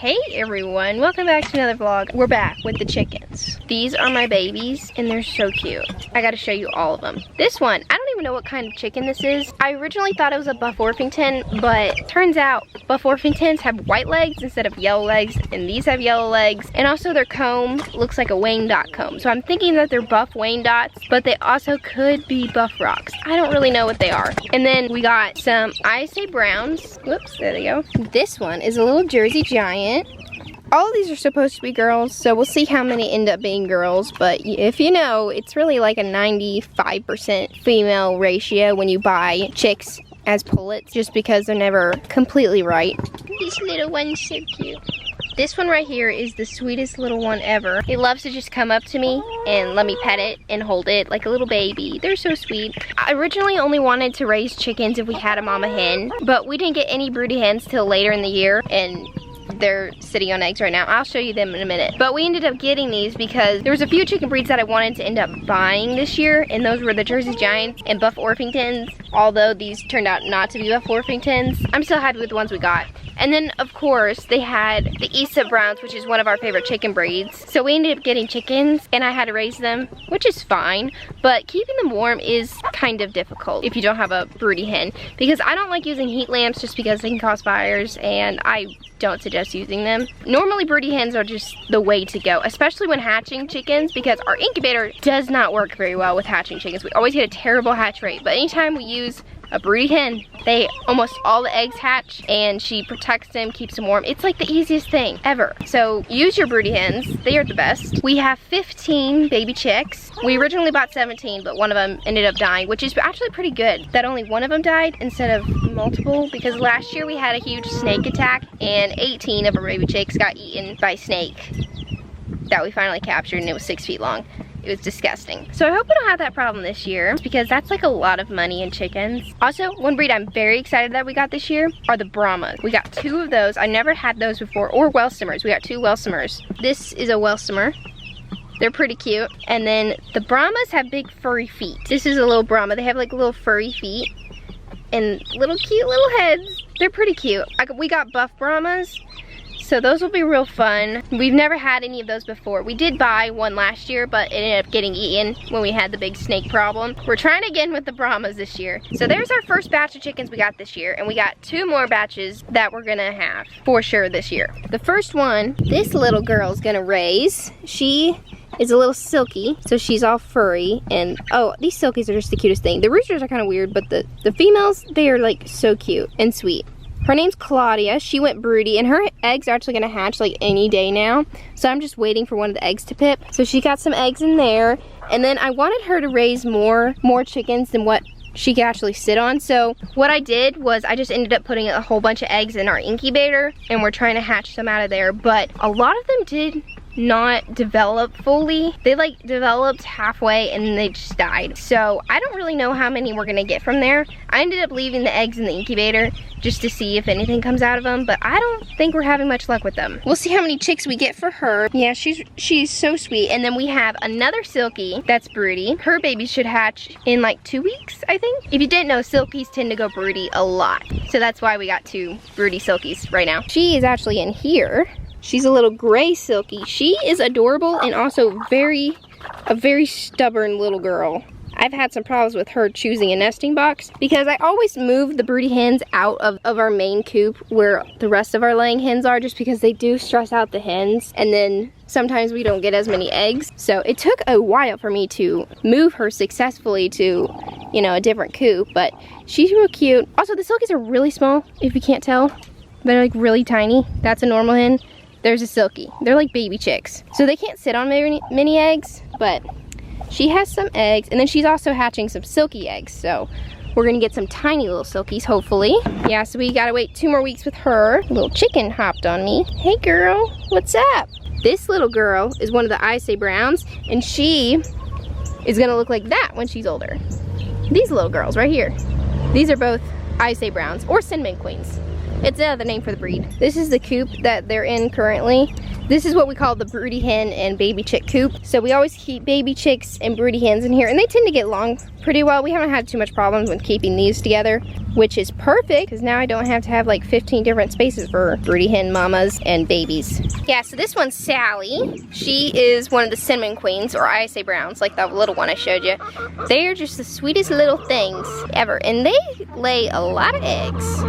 Hey everyone, welcome back to another vlog. We're back with the chickens. These are my babies and they're so cute. I gotta show you all of them. This one, I don't even know what kind of chicken this is. I originally thought it was a Buff Orpington, but turns out Buff Orpingtons have white legs instead of yellow legs, and these have yellow legs. And also their comb looks like a Wyandotte comb. So I'm thinking that they're Buff Wyandottes, but they also could be Buff Rocks. I don't really know what they are. And then we got some ISA Browns. Whoops, there they go. This one is a little Jersey Giant. All of these are supposed to be girls, so we'll see how many end up being girls, but if you know, it's really like a 95% female ratio when you buy chicks as pullets, just because they're never completely right. This little one's so cute. This one right here is the sweetest little one ever. It loves to just come up to me and let me pet it and hold it like a little baby. They're so sweet. I originally only wanted to raise chickens if we had a mama hen, but we didn't get any broody hens till later in the year, and they're sitting on eggs right now. I'll show you them in a minute. But we ended up getting these because there was a few chicken breeds that I wanted to end up buying this year, and those were the Jersey Giants and Buff Orpingtons. Although these turned out not to be Buff Orpingtons, I'm still happy with the ones we got. And then of course they had the ISA Browns, which is one of our favorite chicken breeds. So we ended up getting chickens and I had to raise them, which is fine, but keeping them warm is kind of difficult if you don't have a broody hen, because I don't like using heat lamps just because they can cause fires, and I don't suggest using them. Normally broody hens are just the way to go, especially when hatching chickens, because our incubator does not work very well with hatching chickens. We always get a terrible hatch rate, but anytime we use a broody hen, they almost all the eggs hatch, and she protects them, keeps them warm. It's like the easiest thing ever. So use your broody hens, they are the best. We have 15 baby chicks. We originally bought 17, but one of them ended up dying, which is actually pretty good that only one of them died instead of multiple, because last year we had a huge snake attack and 18 of our baby chicks got eaten by a snake that we finally captured, and it was 6 feet long. It was disgusting. So I hope we don't have that problem this year, because that's like a lot of money in chickens. Also, one breed I'm very excited that we got this year are the Brahmas. We got 2 of those. I never had those before, or Welsumers. We got 2 Welsumers. This is a Welsumer. They're pretty cute. And then the Brahmas have big furry feet. This is a little Brahma. They have like little furry feet and little cute little heads. They're pretty cute. We got Buff Brahmas. So those will be real fun. We've never had any of those before. We did buy one last year, but it ended up getting eaten when we had the big snake problem. We're trying again with the Brahmas this year. So there's our first batch of chickens we got this year, and we got 2 more batches that we're gonna have for sure this year. The first one, this little girl's gonna raise. She is a little silky, so she's all furry, and oh, these silkies are just the cutest thing. The roosters are kind of weird, but the females, they are like so cute and sweet. Her name's Claudia. She went broody, and her eggs are actually gonna hatch like any day now. So I'm just waiting for one of the eggs to pip. So she got some eggs in there, and then I wanted her to raise more chickens than what she could actually sit on. So what I did was I just ended up putting a whole bunch of eggs in our incubator, and we're trying to hatch some out of there. But a lot of them did not develop fully. They like developed halfway and then they just died. So I don't really know how many we're gonna get from there. I ended up leaving the eggs in the incubator just to see if anything comes out of them, but I don't think we're having much luck with them. We'll see how many chicks we get for her. Yeah, she's so sweet. And then we have another Silkie that's broody. Her baby should hatch in like 2 weeks, I think. If you didn't know, Silkies tend to go broody a lot. So that's why we got 2 broody Silkies right now. She is actually in here. She's a little gray Silkie. She is adorable and also a very stubborn little girl. I've had some problems with her choosing a nesting box because I always move the broody hens out of our main coop where the rest of our laying hens are, just because they do stress out the hens, and then sometimes we don't get as many eggs. So it took a while for me to move her successfully to, you know, a different coop, but she's real cute. Also, the Silkies are really small, if you can't tell. They're like really tiny. That's a normal hen. There's a Silkie. They're like baby chicks. So they can't sit on many eggs, but she has some eggs, and then she's also hatching some Silkie eggs. So we're gonna get some tiny little Silkies, hopefully. Yeah, so we gotta wait 2 more weeks with her. A little chicken hopped on me. Hey girl, what's up? This little girl is one of the ISA Browns, and she is gonna look like that when she's older. These little girls right here. These are both ISA Browns or Cinnamon Queens. It's another name for the breed. This is the coop that they're in currently. This is what we call the broody hen and baby chick coop. So we always keep baby chicks and broody hens in here, and they tend to get along pretty well. We haven't had too much problems with keeping these together, which is perfect because now I don't have to have like 15 different spaces for broody hen mamas and babies. Yeah, so this one's Sally. She is one of the cinnamon queens, or I say browns, like the little one I showed you. They are just the sweetest little things ever, and they lay a lot of eggs.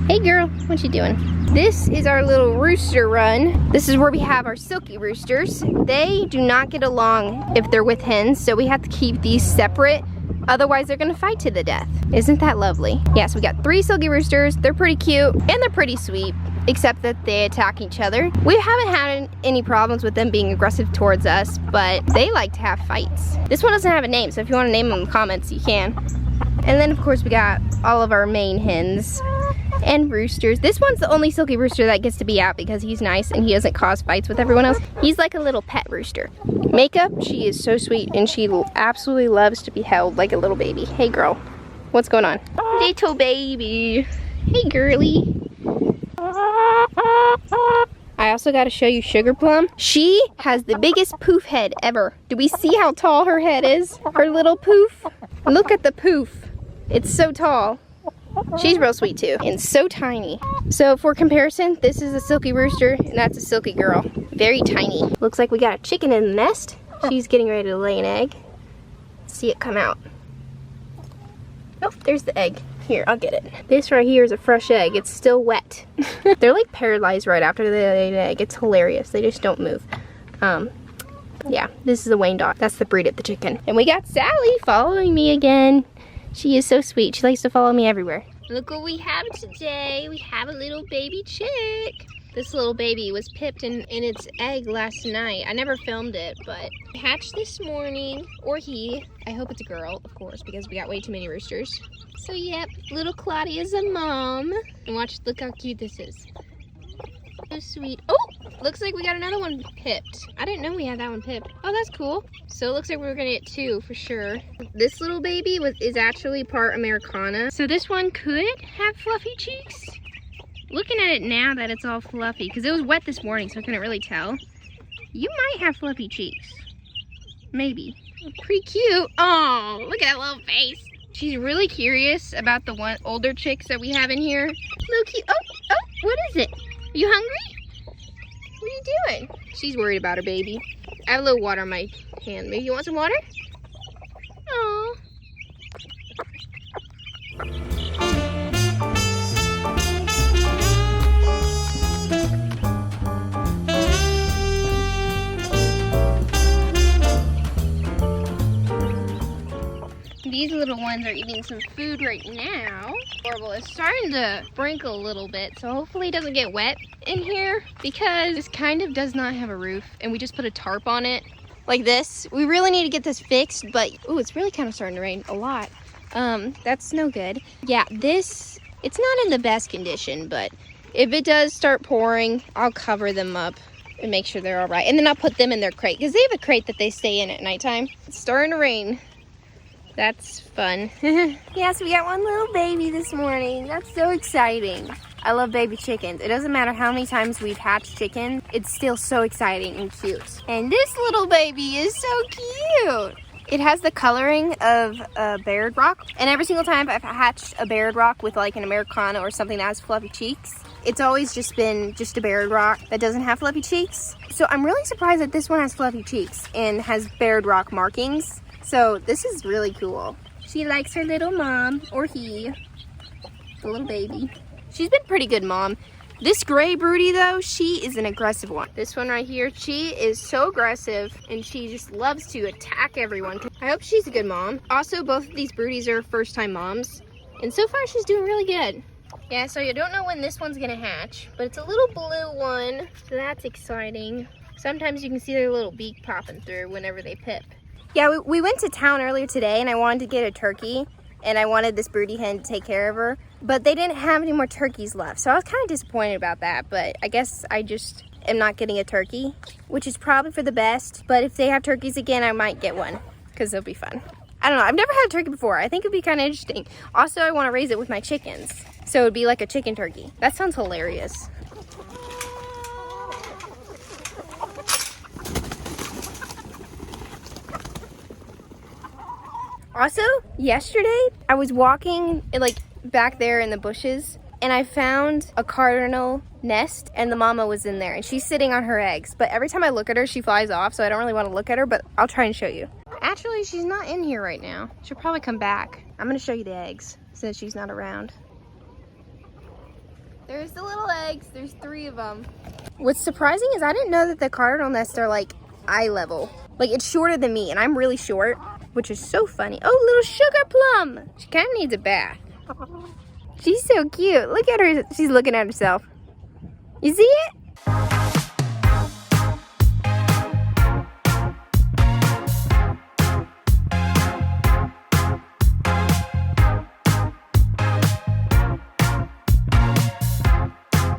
Hey girl, what you doing? This is our little rooster run. This is where we have our silky roosters. They do not get along if they're with hens, so we have to keep these separate. Otherwise, they're gonna fight to the death. Isn't that lovely? Yeah, so we got 3 silky roosters. They're pretty cute, and they're pretty sweet, except that they attack each other. We haven't had any problems with them being aggressive towards us, but they like to have fights. This one doesn't have a name, so if you wanna name them in the comments, you can. And then, of course, we got all of our main hens and roosters. This one's the only silky rooster that gets to be out because he's nice and he doesn't cause fights with everyone else. He's like a little pet rooster. Makeup, she is so sweet and she absolutely loves to be held like a little baby. Hey girl, what's going on? Little baby. Hey girly. I also got to show you Sugar Plum. She has the biggest poof head ever. Do we see how tall her head is? Her little poof. Look at the poof. It's so tall. She's real sweet too, and so tiny. So for comparison, this is a silky rooster, and that's a silky girl. Very tiny. Looks like we got a chicken in the nest. She's getting ready to lay an egg. Let's see it come out. Oh, there's the egg. Here, I'll get it. This right here is a fresh egg. It's still wet. They're like paralyzed right after they lay an egg. It's hilarious. They just don't move. Yeah, this is a Wyandotte. That's the breed of the chicken. And we got Sally following me again. She is so sweet. She likes to follow me everywhere. Look what we have today. We have a little baby chick. This little baby was pipped in its egg last night. I never filmed it, but hatched this morning. Or he. I hope it's a girl, of course, because we got way too many roosters. So yep, little Claudia's a mom. And watch, look how cute this is. So sweet. Oh, looks like we got another one pipped. I didn't know we had that one pipped. Oh, that's cool. So it looks like we're gonna get 2 for sure. This little baby is actually part Americana. So this one could have fluffy cheeks. Looking at it now that it's all fluffy, because it was wet this morning, so I couldn't really tell. You might have fluffy cheeks. Maybe. Pretty cute. Oh, look at that little face. She's really curious about the older chicks that we have in here. Little cute. Oh, what is it? Are you hungry? What are you doing? She's worried about her baby. I have a little water on my hand. Maybe you want some water? Aww. These little ones are eating some food right now. Horrible. It's starting to sprinkle a little bit, so hopefully it doesn't get wet in here because this kind of does not have a roof and we just put a tarp on it like this. We really need to get this fixed, but ooh, it's really kind of starting to rain a lot. That's no good. Yeah, it's not in the best condition, but if it does start pouring, I'll cover them up and make sure they're all right. And then I'll put them in their crate because they have a crate that they stay in at nighttime. It's starting to rain. That's fun. Yeah, so we got one little baby this morning. That's so exciting. I love baby chickens. It doesn't matter how many times we've hatched chickens, it's still so exciting and cute. And this little baby is so cute. It has the coloring of a Baird rock. And every single time I've hatched a Baird rock with like an Americana or something that has fluffy cheeks, it's always just been just a Baird rock that doesn't have fluffy cheeks. So I'm really surprised that this one has fluffy cheeks and has Baird rock markings. So this is really cool. She likes her little mom, or he, the little baby. She's been pretty good mom. This gray broody though, she is an aggressive one. This one right here, she is so aggressive and she just loves to attack everyone. I hope she's a good mom. Also, both of these broodies are first time moms. And so far she's doing really good. Yeah, so you don't know when this one's gonna hatch, but it's a little blue one, so that's exciting. Sometimes you can see their little beak popping through whenever they pip. Yeah, we went to town earlier today and I wanted to get a turkey and I wanted this broody hen to take care of her, but they didn't have any more turkeys left. So I was kind of disappointed about that, but I guess I just am not getting a turkey, which is probably for the best. But if they have turkeys again, I might get one because they'll be fun. I don't know, I've never had a turkey before. I think it'd be kind of interesting. Also, I want to raise it with my chickens. So it'd be like a chicken turkey. That sounds hilarious. Also, yesterday, I was walking like back there in the bushes and I found a cardinal nest and the mama was in there and she's sitting on her eggs. But every time I look at her, she flies off, so I don't really want to look at her, but I'll try and show you. Actually, she's not in here right now. She'll probably come back. I'm gonna show you the eggs since she's not around. There's the little eggs. There's 3 of them. What's surprising is I didn't know that the cardinal nests are like eye level. Like, it's shorter than me and I'm really short, which is so funny. Oh, little sugar plum. She kind of needs a bath. She's so cute. Look at her. She's looking at herself. You see it?